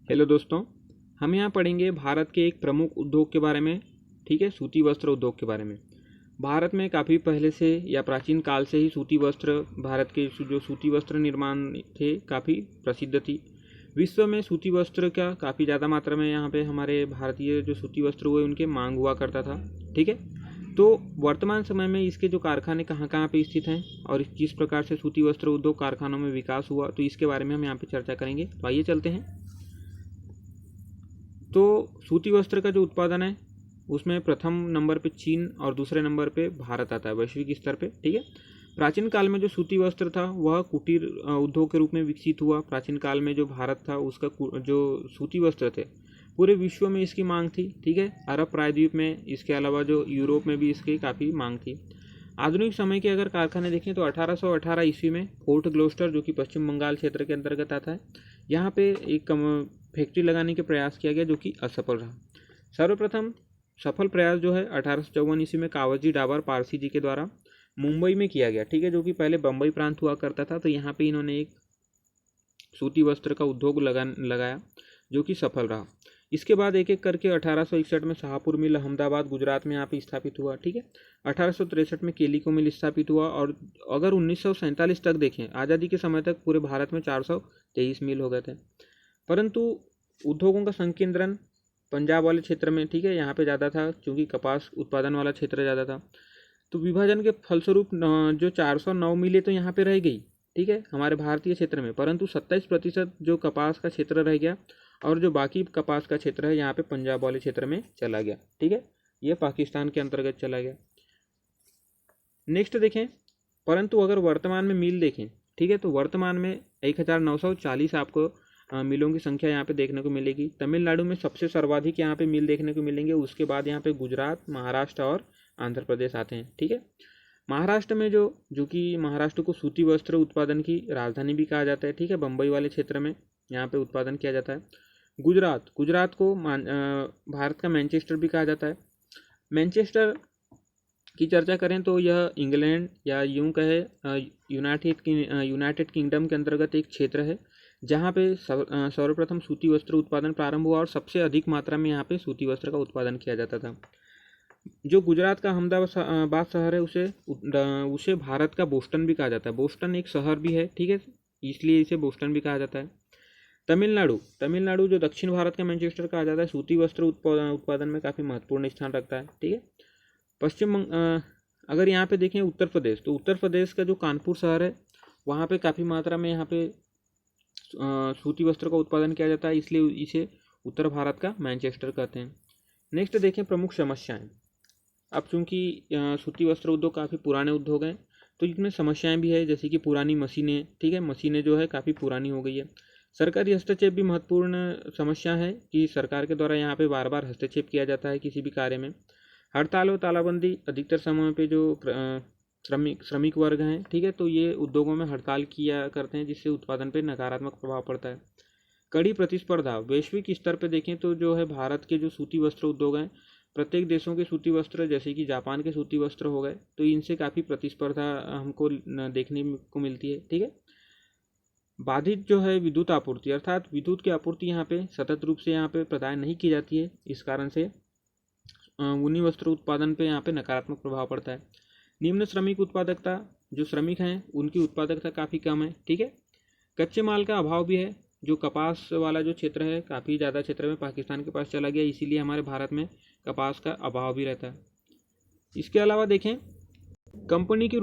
Hello दोस्तों, हम यहाँ पढ़ेंगे भारत के एक प्रमुख उद्योग के बारे में। ठीक है, सूती वस्त्र उद्योग के बारे में। भारत में काफ़ी पहले से या प्राचीन काल से ही सूती वस्त्र, भारत के जो सूती वस्त्र निर्माण थे काफ़ी प्रसिद्ध थी। विश्व में सूती वस्त्र का काफ़ी ज़्यादा मात्रा में यहाँ पे हमारे भारतीय जो सूती वस्त्र हुए उनके मांग हुआ करता था। ठीक है, तो वर्तमान समय में इसके जो कारखाने कहाँ कहाँ पे स्थित हैं और किस प्रकार से सूती वस्त्र उद्योग कारखानों में विकास हुआ, तो इसके बारे में हम यहाँ पे चर्चा करेंगे। तो आइए चलते हैं। तो सूती वस्त्र का जो उत्पादन है उसमें प्रथम नंबर पे चीन और दूसरे नंबर पे भारत आता है वैश्विक स्तर पे। ठीक है, प्राचीन काल में जो सूती वस्त्र था वह कुटीर उद्योग के रूप में विकसित हुआ। प्राचीन काल में जो भारत था उसका जो सूती वस्त्र थे पूरे विश्व में इसकी मांग थी। ठीक है, अरब प्रायद्वीप में, इसके अलावा जो यूरोप में भी इसकी काफ़ी मांग थी। आधुनिक समय के अगर कारखाने देखें तो 1818 ईस्वी में फोर्ट ग्लोस्टर, जो कि पश्चिम बंगाल क्षेत्र के अंतर्गत आता है, यहाँ पे एक फैक्ट्री लगाने के प्रयास किया गया जो कि असफल रहा। सर्वप्रथम सफल प्रयास जो है 1854 ईस्वी में कावजी डाबर पारसी जी के द्वारा मुंबई में किया गया। ठीक है, जो कि पहले बम्बई प्रांत हुआ करता था। तो यहाँ पे इन्होंने एक सूती वस्त्र का उद्योग लगाया जो कि सफल रहा। इसके बाद एक एक करके 1861 में शाहपुर मिल अहमदाबाद गुजरात में यहाँ पे स्थापित हुआ। ठीक है, 1863 में केलिको मिल स्थापित हुआ। और अगर 1947 तक देखें, आज़ादी के समय तक पूरे भारत में 423 मिल हो गए थे। परंतु उद्योगों का संकेंद्रण पंजाब वाले क्षेत्र में, ठीक है, यहाँ पे ज़्यादा था क्योंकि कपास उत्पादन वाला क्षेत्र ज़्यादा था। तो विभाजन के फलस्वरूप जो 409 मिलें तो यहाँ पे रह गई, ठीक है, हमारे भारतीय क्षेत्र में, परंतु 27% जो कपास का क्षेत्र रह गया और जो बाकी कपास का क्षेत्र है यहाँ पे पंजाब वाले क्षेत्र में चला गया। ठीक है, ये पाकिस्तान के अंतर्गत चला गया। नेक्स्ट देखें, परंतु अगर वर्तमान में मिल देखें, ठीक है, तो वर्तमान में 1940 आपको मिलों की संख्या यहाँ पे देखने को मिलेगी। तमिलनाडु में सबसे सर्वाधिक यहाँ पे मिल देखने को मिलेंगे। उसके बाद यहाँ पे गुजरात, महाराष्ट्र और आंध्र प्रदेश आते हैं। ठीक है, महाराष्ट्र में जो कि महाराष्ट्र को सूती वस्त्र उत्पादन की राजधानी भी कहा जाता है। ठीक है, बम्बई वाले क्षेत्र में यहाँ पे उत्पादन किया जाता है। गुजरात को भारत का मैनचेस्टर भी कहा जाता है। मैनचेस्टर की चर्चा करें तो यह इंग्लैंड या यूं कहे यूनाइटेड किंगडम के अंतर्गत एक क्षेत्र है जहाँ पे सर्वप्रथम सूती वस्त्र उत्पादन प्रारंभ हुआ और सबसे अधिक मात्रा में यहाँ पे सूती वस्त्र का उत्पादन किया जाता था। जो गुजरात का अहमदाबाद शहर है उसे भारत का बोस्टन भी कहा जाता है। बोस्टन एक शहर भी है, ठीक है, इसलिए इसे बोस्टन भी कहा जाता है। तमिलनाडु जो दक्षिण भारत का मैनचेस्टर कहा जाता है, सूती वस्त्र उत्पादन में काफ़ी महत्वपूर्ण स्थान रखता है। ठीक है, अगर यहाँ पे देखें उत्तर प्रदेश, तो उत्तर प्रदेश का जो कानपुर शहर है वहाँ पे काफ़ी मात्रा में यहाँ पे सूती वस्त्र का उत्पादन किया जाता है, इसलिए इसे उत्तर भारत का मैनचेस्टर कहते हैं। नेक्स्ट देखें प्रमुख समस्याएं। अब चूँकि सूती वस्त्र उद्योग काफ़ी पुराने उद्योग हैं तो इसमें समस्याएं भी है, जैसे कि पुरानी मशीनें। ठीक है, मशीनें जो है काफ़ी पुरानी हो गई है। सरकारी हस्तक्षेप भी महत्वपूर्ण समस्या है कि सरकार के द्वारा यहाँ पे बार बार हस्तक्षेप किया जाता है किसी भी कार्य में। हड़ताल और तालाबंदी, अधिकतर समय पे जो श्रमिक वर्ग हैं, ठीक है, तो ये उद्योगों में हड़ताल किया करते हैं जिससे उत्पादन पे नकारात्मक प्रभाव पड़ता है। कड़ी प्रतिस्पर्धा, वैश्विक स्तर पे देखें तो जो है भारत के जो सूती वस्त्र उद्योग हैं, प्रत्येक देशों के सूती वस्त्र, जैसे कि जापान के सूती वस्त्र हो गए, तो इनसे काफ़ी प्रतिस्पर्धा हमको देखने को मिलती है। ठीक है, बाधित जो है विद्युत आपूर्ति, अर्थात विद्युत की आपूर्ति यहाँ पे सतत रूप से यहाँ पे प्रदान नहीं की जाती है। इस कारण से ऊनी वस्त्र उत्पादन पे यहाँ पे नकारात्मक प्रभाव पड़ता है। निम्न श्रमिक उत्पादकता, जो श्रमिक हैं उनकी उत्पादकता काफ़ी कम है। ठीक है, कच्चे माल का अभाव भी है। जो कपास वाला जो क्षेत्र है काफ़ी ज़्यादा क्षेत्र में पाकिस्तान के पास चला गया, इसीलिए हमारे भारत में कपास का अभाव भी रहता है। इसके अलावा देखें कंपनी की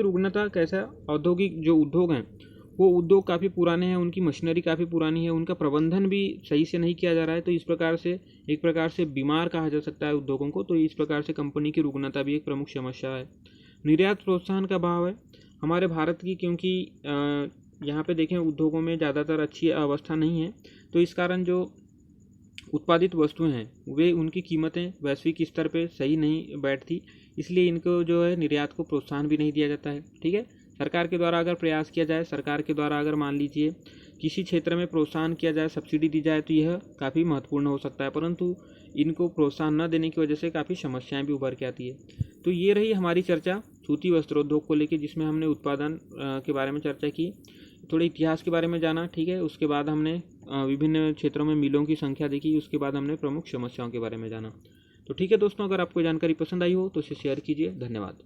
रुग्णता कैसा, औद्योगिक जो उद्योग हैं वो उद्योग काफ़ी पुराने हैं, उनकी मशीनरी काफ़ी पुरानी है, उनका प्रबंधन भी सही से नहीं किया जा रहा है। तो इस प्रकार से एक प्रकार से बीमार कहा जा सकता है उद्योगों को। तो इस प्रकार से कंपनी की रुग्णता भी एक प्रमुख समस्या है। निर्यात प्रोत्साहन का अभाव है हमारे भारत की, क्योंकि यहाँ पे देखें उद्योगों में ज़्यादातर अच्छी अवस्था नहीं है, तो इस कारण जो उत्पादित वस्तुएं हैं वे उनकी कीमतें वैश्विक स्तर पे सही नहीं बैठती, इसलिए इनको जो है निर्यात को प्रोत्साहन भी नहीं दिया जाता है। ठीक है, सरकार के द्वारा अगर प्रयास किया जाए, सरकार के द्वारा अगर मान लीजिए किसी क्षेत्र में प्रोत्साहन किया जाए, सब्सिडी दी जाए, तो यह काफ़ी महत्वपूर्ण हो सकता है, परंतु इनको प्रोत्साहन न देने की वजह से काफ़ी समस्याएं भी उभर के आती है। तो ये रही हमारी चर्चा सूती वस्त्रोद्योग को लेकर, जिसमें हमने उत्पादन के बारे में चर्चा की। थोड़े इतिहास के बारे में जाना, ठीक है। उसके बाद हमने विभिन्न क्षेत्रों में मिलों की संख्या देखी, उसके बाद हमने प्रमुख समस्याओं के बारे में जाना। तो ठीक है दोस्तों, अगर आपको जानकारी पसंद आई हो तो इसे शेयर कीजिए। धन्यवाद।